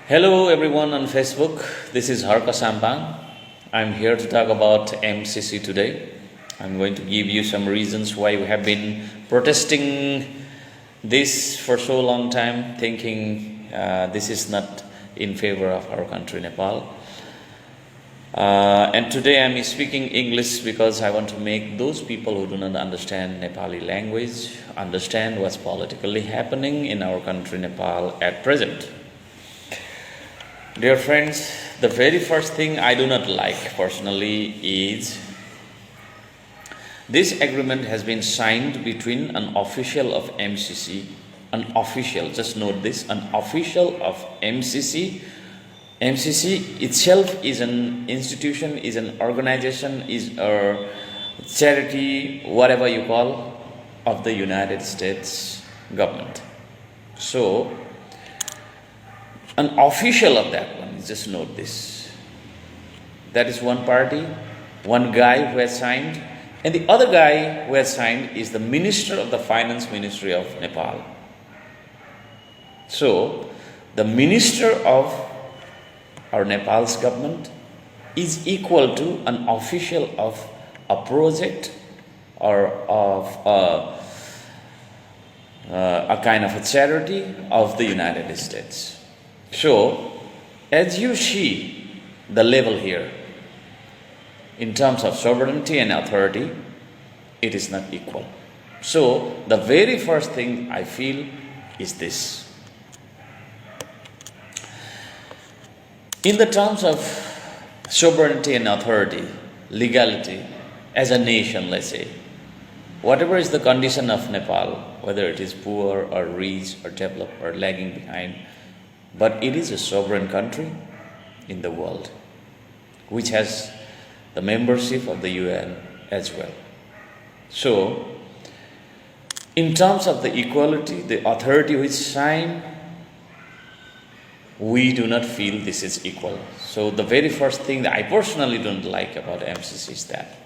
Hello everyone on Facebook. This is Harka Sampang. I'm here to talk about MCC today. I'm going to give you some reasons why we have been protesting this for so long time, thinking this is not in favor of our country, Nepal. And today I'm speaking English because I want to make those people who do not understand Nepali language understand what's politically happening in our country, Nepal, at present. Dear friends, the very first thing I do not like personally is this agreement has been signed between an official of MCC, an official, just note this, an official of MCC. MCC itself is an institution, is an organization, is a charity, whatever you call, of the United States government. So, an official of that one, just note this. That is one party, one guy who has signed, and the other guy who has signed is the Minister of the Finance Ministry of Nepal. So, the Minister of our Nepal's government is equal to an official of a project or of a kind of a charity of the United States. So, as you see the level here, in terms of sovereignty and authority, it is not equal. So, the very first thing I feel is this. In the terms of sovereignty and authority, legality, as a nation, let's say, whatever is the condition of Nepal, whether it is poor or rich or developed or lagging behind, but it is a sovereign country in the world, which has the membership of the UN as well. So, in terms of the equality, the authority which signed, we do not feel this is equal. So, the very first thing that I personally don't like about MCC is that.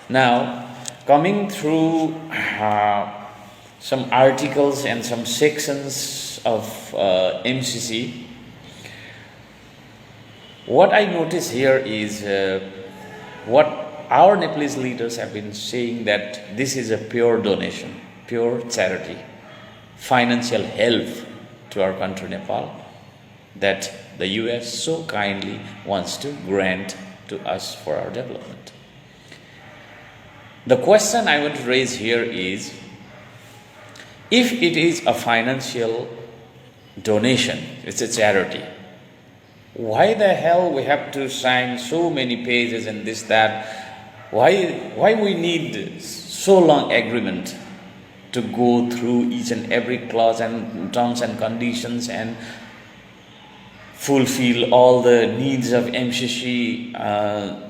Now, coming through some articles and some sections of MCC, what I notice here is what our Nepalese leaders have been saying, that this is a pure donation, pure charity, financial help to our country Nepal that the US so kindly wants to grant to us for our development. The question I want to raise here is, if it is a financial donation, it's a charity, why the hell we have to sign so many pages and this, that? Why we need so long agreement to go through each and every clause and terms and conditions and fulfill all the needs of MCC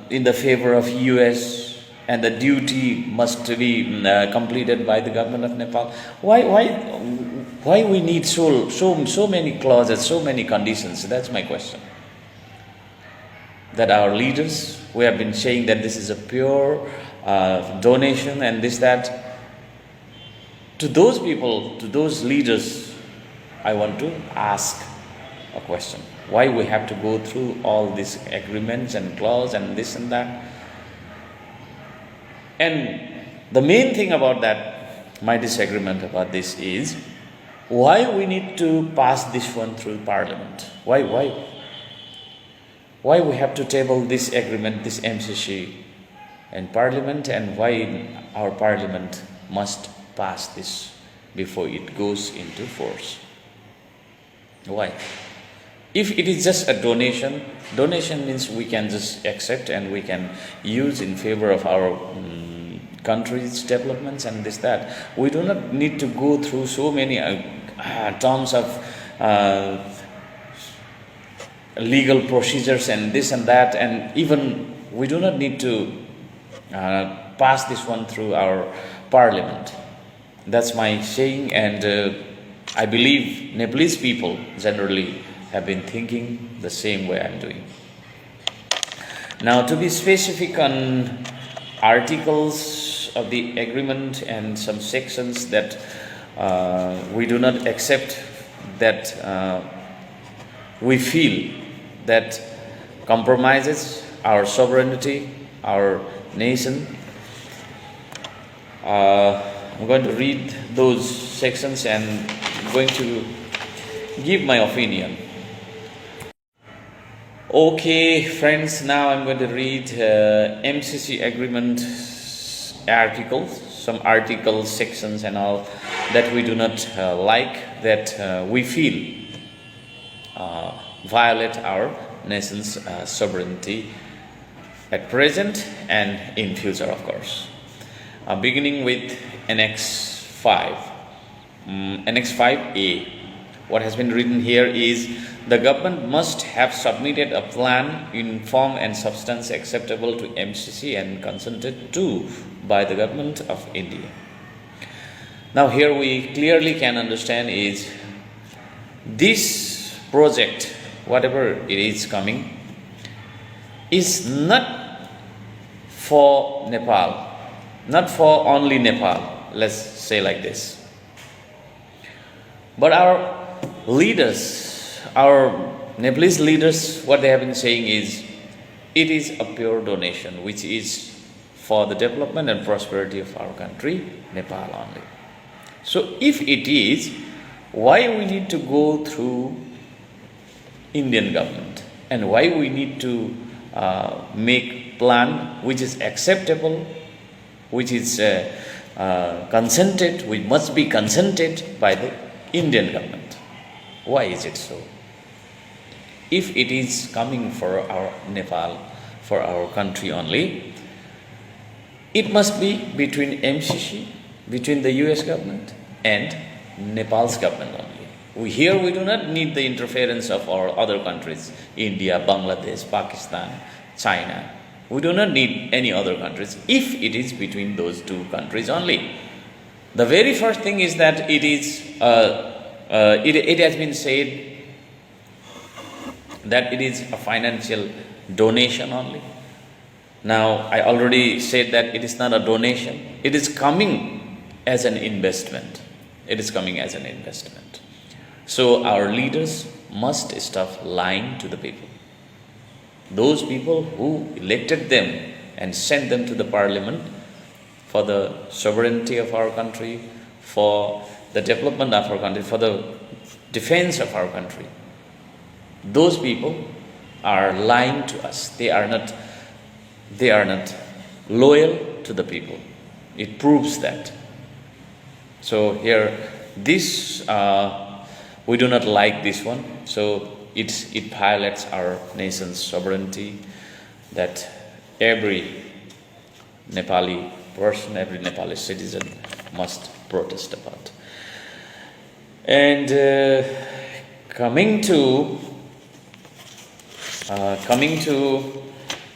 in the favor of US, and the duty must be completed by the government of Nepal? Why we need so many clauses, so many conditions? That's my question. That our leaders, we have been saying that this is a pure donation and this, that. To those people, to those leaders, I want to ask a question. Why we have to go through all these agreements and clause and this and that? And the main thing about that, my disagreement about this is, why we need to pass this one through Parliament? Why we have to table this agreement, this MCC in Parliament, and why our Parliament must pass this before it goes into force? Why? If it is just a donation means we can just accept and we can use in favor of our country's developments and this, that. We do not need to go through so many terms of legal procedures and this and that, and even we do not need to pass this one through our Parliament. That's my saying, and I believe Nepalese people generally have been thinking the same way I'm doing. Now, to be specific on articles of the agreement and some sections that we do not accept, that we feel that compromises our sovereignty, our nation. I'm going to read those sections and I'm going to give my opinion. Okay, friends, now I'm going to read MCC Agreement articles, some articles, sections and all that we do not like, that we feel violate our nation's sovereignty at present and in future, of course. Beginning with Annex 5. Annex 5A. What has been written here is the government must have submitted a plan in form and substance acceptable to MCC and consented to by the Government of India. Now here we clearly can understand is this project, whatever it is coming, is not for Nepal, not for only Nepal, let's say like this. But our leaders, our Nepalese leaders, what they have been saying is, it is a pure donation which is for the development and prosperity of our country, Nepal only. So if it is, why we need to go through Indian government and why we need to make plan which is acceptable, which is consented, which must be consented by the Indian government. Why is it so? If it is coming for our Nepal, for our country only, it must be between MCC, between the US government and Nepal's government only. Here we do not need the interference of our other countries, India, Bangladesh, Pakistan, China. We do not need any other countries if it is between those two countries only. The very first thing is that it is, it has been said that it is a financial donation only. Now, I already said that it is not a donation. It is coming as an investment. It is coming as an investment. So, our leaders must stop lying to the people. Those people who elected them and sent them to the parliament for the sovereignty of our country, for the development of our country, for the defense of our country. Those people are lying to us. They are not loyal to the people. It proves that. So here, this we do not like this one. So it violates our nation's sovereignty, that every Nepali person, every Nepali citizen must protest about. And coming to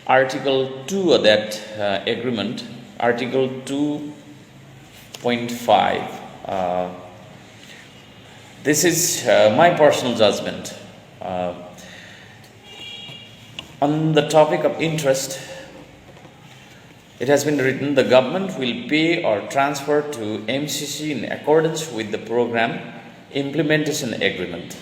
Article 2 of that agreement, Article 2.5. This is my personal judgment. On the topic of interest, it has been written, the government will pay or transfer to MCC in accordance with the program implementation agreement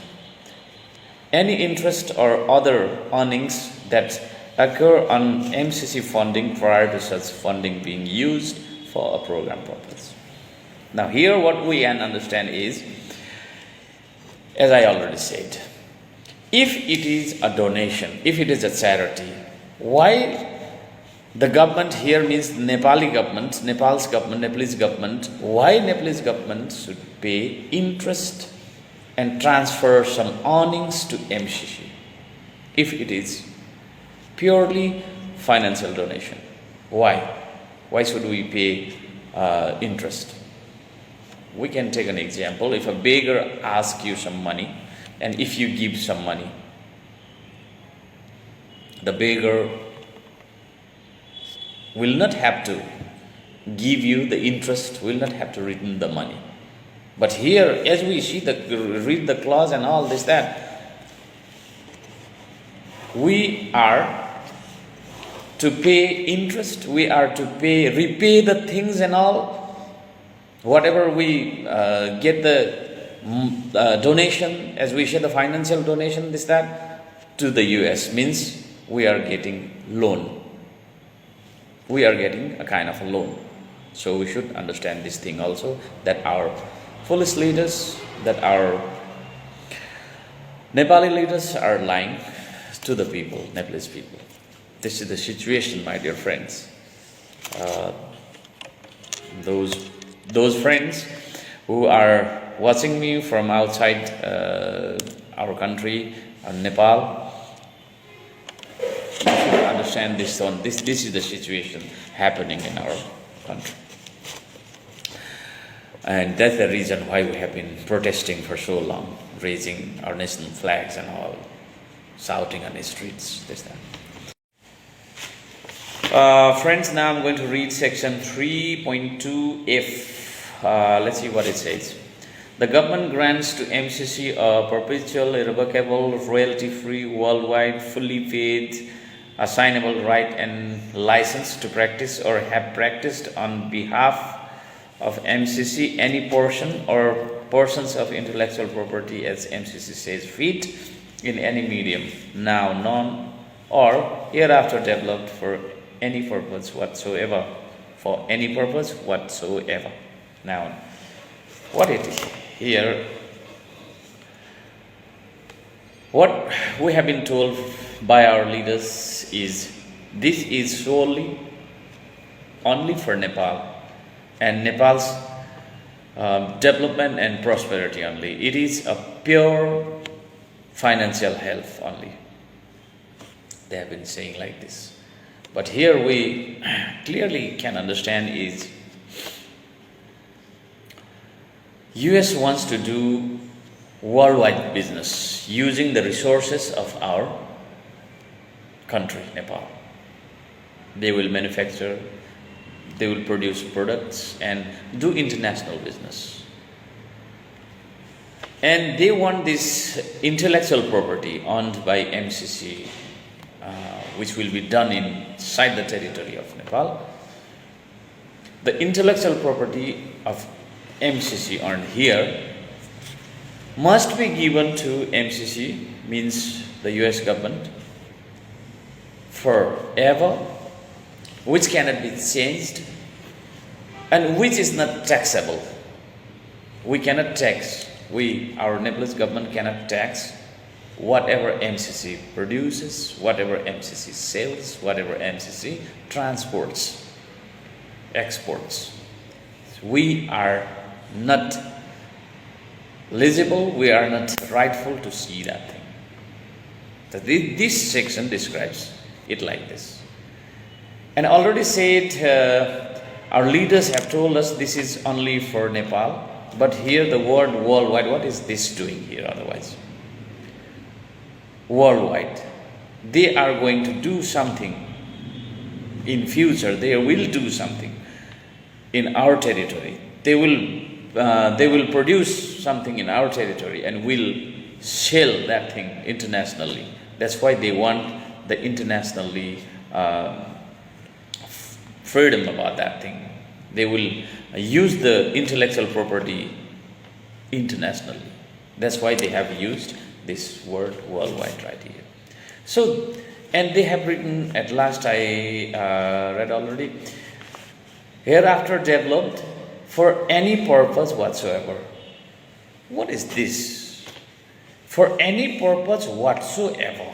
any interest or other earnings that occur on MCC funding prior to such funding being used for a program purpose. Now here what we can understand is, as I already said, if it is a donation, if it is a charity, why the government here means Nepali government, Nepal's government, Nepalese government, why Nepalese government should pay interest and transfer some earnings to MCC if it is purely financial donation? Why? Why should we pay interest? We can take an example. If a beggar asks you some money and if you give some money, the beggar will not have to give you the interest, will not have to return the money. But here, as we see, read the clause and all this, that we are to pay interest, we are to repay the things and all, whatever we get the donation, as we say, the financial donation, this, that, to the US, means we are getting loan. We are getting a kind of a loan. So we should understand this thing also, that our police leaders, that our Nepali leaders are lying to the people, Nepalese people. This is the situation, my dear friends. Those friends who are watching me from outside our country, Nepal, you should understand this. This is the situation happening in our country. And that's the reason why we have been protesting for so long, raising our national flags and all, shouting on the streets, this, that. Friends, now I'm going to read section 3.2F. Let's see what it says. The government grants to MCC a perpetual, irrevocable, royalty-free, worldwide, fully paid, assignable right and license to practice or have practiced on behalf of MCC any portion or portions of intellectual property as MCC says fit in any medium, now known or hereafter developed for any purpose whatsoever. For any purpose whatsoever. Now, what it is here, what we have been told by our leaders is this is solely only for Nepal and Nepal's development and prosperity only. It is a pure financial help only. They have been saying like this. But here we clearly can understand is US wants to do worldwide business using the resources of our country, Nepal. They will manufacture, they will produce products and do international business. And they want this intellectual property owned by MCC, which will be done inside the territory of Nepal. The intellectual property of MCC earned here must be given to MCC, means the US government, forever, which cannot be changed and which is not taxable. We cannot tax, our Nepalese government cannot tax whatever MCC produces, whatever MCC sells, whatever MCC transports, exports. We are not eligible, we are not rightful to see that thing. So this section describes it like this. And already said, our leaders have told us this is only for Nepal, but here the word worldwide, what is this doing here otherwise? Worldwide. They are going to do something in future, they will do something in our territory. They will produce something in our territory and will sell that thing internationally. That's why they want the internationally freedom about that thing. They will use the intellectual property internationally. That's why they have used this word worldwide right here. So, and they have written, at last I read already, hereafter developed for any purpose whatsoever. What is this? For any purpose whatsoever.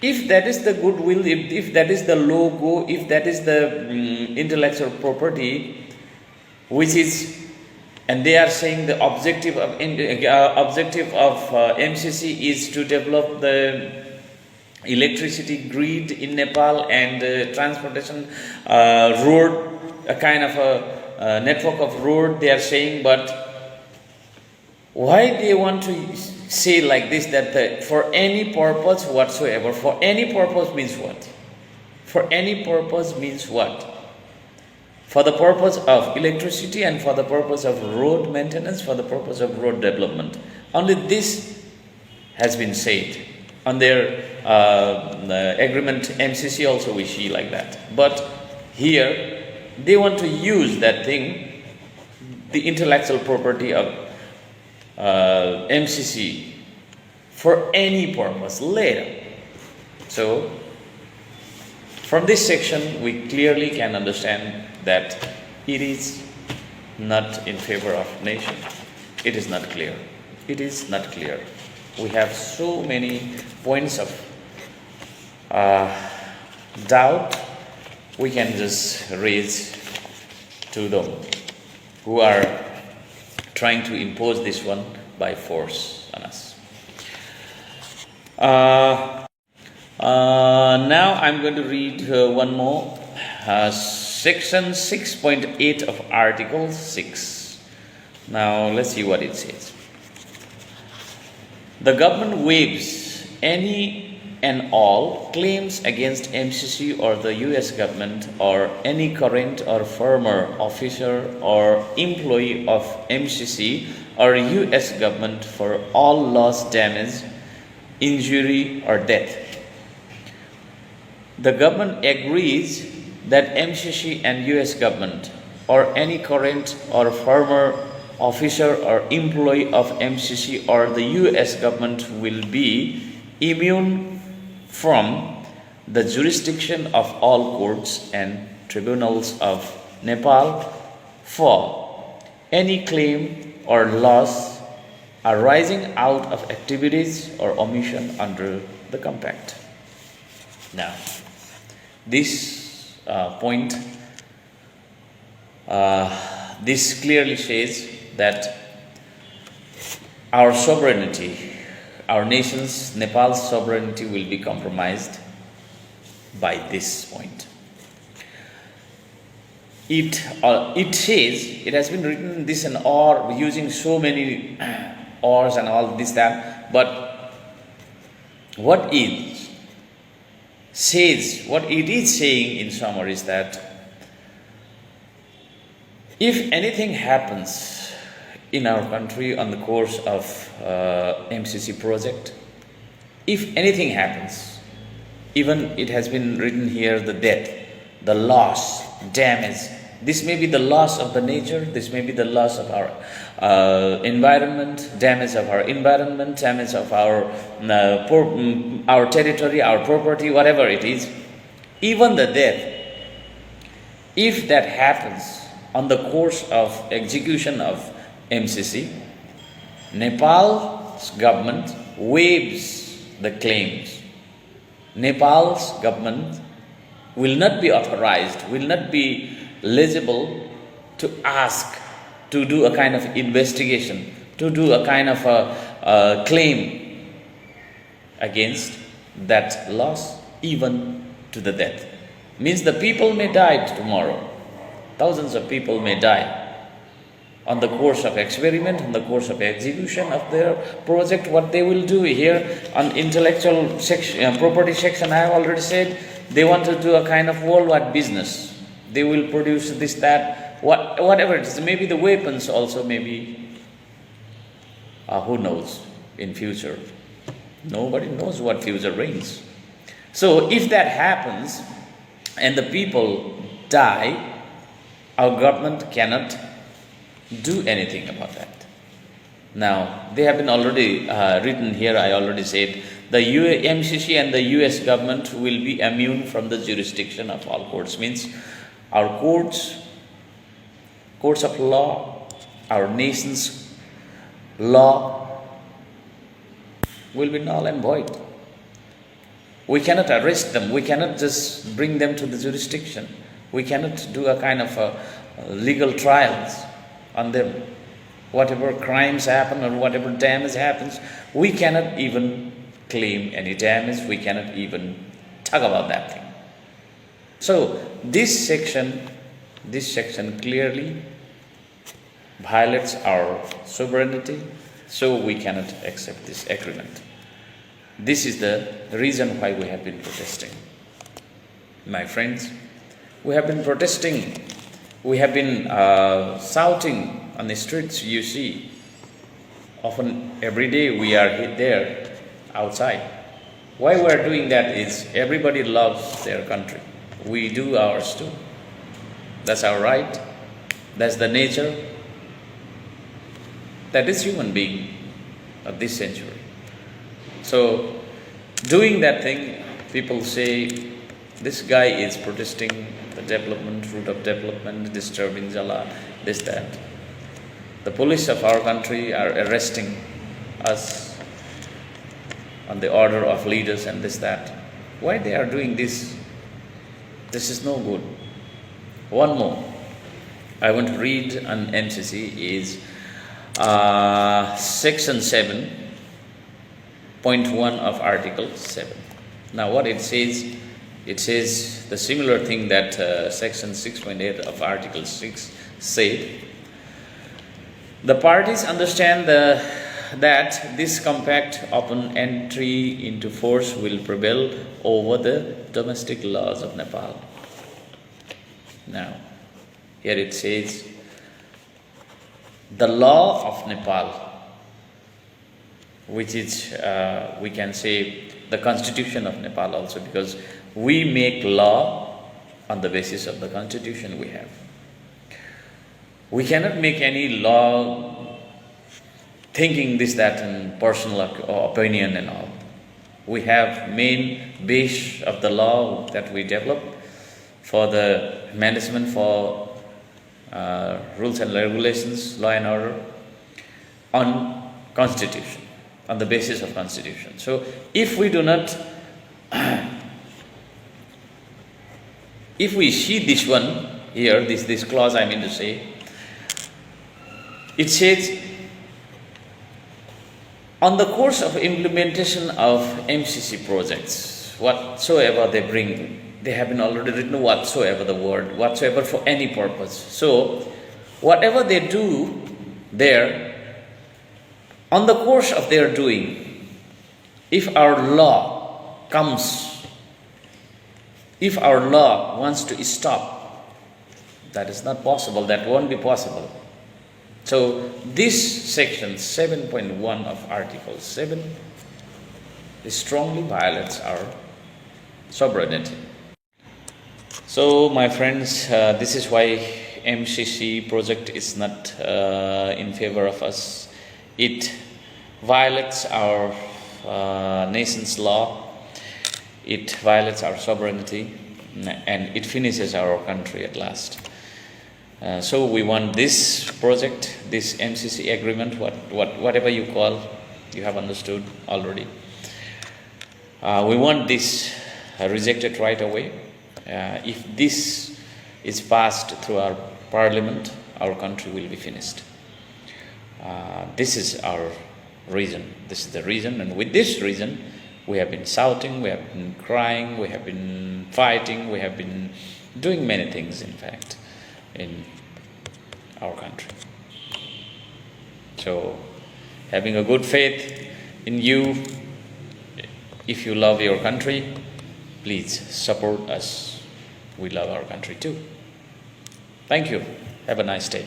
If that is the goodwill, if that is the logo, if that is the intellectual property, which is, and they are saying the objective of MCC is to develop the electricity grid in Nepal and transportation road, a kind of a network of road they are saying, but why they want to say like this, that for any purpose whatsoever? For any purpose means what? For any purpose means what? For the purpose of electricity and for the purpose of road maintenance, for the purpose of road development. Only this has been said. On their agreement, MCC also we see like that. But here, they want to use that thing the intellectual property of MCC for any purpose later. So, from this section, we clearly can understand that it is not in favor of nation. It is not clear. It is not clear. We have so many points of doubt we can just raise to them who are trying to impose this one by force on us. Now I'm going to read one more. Section 6.8 of Article 6. Now let's see what it says. The government waives any and all claims against MCC or the US government or any current or former officer or employee of MCC or US government for all loss, damage, injury or death. The government agrees that MCC and US government or any current or former officer or employee of MCC or the US government will be immune from the jurisdiction of all courts and tribunals of Nepal for any claim or loss arising out of activities or omission under the compact. Now, this point, this clearly says that our sovereignty, our nation's, Nepal's sovereignty will be compromised by this point. It says, it has been written this and or, using so many ors and all this, that, but what it says, what it is saying in summary is that if anything happens in our country on the course of MCC project, if anything happens, even it has been written here, the death, the loss, damage, this may be the loss of the nature, this may be the loss of our environment, damage of our environment, damage of our territory, our property, whatever it is, even the death, if that happens on the course of execution of MCC, Nepal's government waives the claims. Nepal's government will not be authorized, will not be eligible to ask, to do a kind of investigation, to do a kind of a claim against that loss, even to the death. Means the people may die tomorrow. Thousands of people may die on the course of experiment, on the course of execution of their project. What they will do here on intellectual section, property section, I have already said, they want to do a kind of worldwide business. They will produce this, that, whatever it is. Maybe the weapons also, maybe, who knows in future. Nobody knows what future brings. So if that happens and the people die, our government cannot do anything about that. Now, they have been already written here, I already said, the MCC and the US government will be immune from the jurisdiction of all courts. Means our courts of law, our nation's law will be null and void. We cannot arrest them, we cannot just bring them to the jurisdiction. We cannot do a kind of legal trials on them. Whatever crimes happen or whatever damage happens, we cannot even claim any damage, we cannot even talk about that thing. So this section clearly violates our sovereignty, so we cannot accept this agreement. This is the reason why we have been protesting. My friends, we have been protesting, we have been shouting on the streets, you see. Often every day we are there outside. Why we are doing that is everybody loves their country. We do ours too. That's our right. That's the nature. That is human being of this century. So, doing that thing, people say, this guy is protesting the development, route of development, disturbing Jala, this, that. The police of our country are arresting us on the order of leaders and this, that. Why they are doing this? This is no good. One more. I want to read on MCC is section 7.1 of Article 7. Now what it says the similar thing that section 6.8 of Article 6 said. The parties understand that this compact upon entry into force will prevail over the domestic laws of Nepal. Now, here it says, the law of Nepal, which is, we can say, the constitution of Nepal also, because we make law on the basis of the constitution we have. We cannot make any law thinking this, that, and personal opinion and all. We have main base of the law that we develop for the management for rules and regulations, law and order, on constitution, on the basis of constitution. So if we do not, if we see this one here, this clause I mean to say, it says, on the course of implementation of MCC projects, whatsoever they bring, they have been already written whatsoever, the word whatsoever, for any purpose. So whatever they do there, on the course of their doing, if our law comes, if our law wants to stop, that is not possible, that won't be possible. So this section 7.1 of Article 7 strongly violates our sovereignty. So my friends, this is why MCC project is not in favor of us. It violates our nation's law, it violates our sovereignty, and it finishes our country at last. So we want this project, this MCC agreement, whatever you call, you have understood already. We want this rejected right away. If this is passed through our parliament, our country will be finished. This is our reason. This is the reason, and with this reason, we have been shouting, we have been crying, we have been fighting, we have been doing many things, in fact, in our country. So, having a good faith in you, if you love your country, please support us. We love our country too. Thank you. Have a nice day.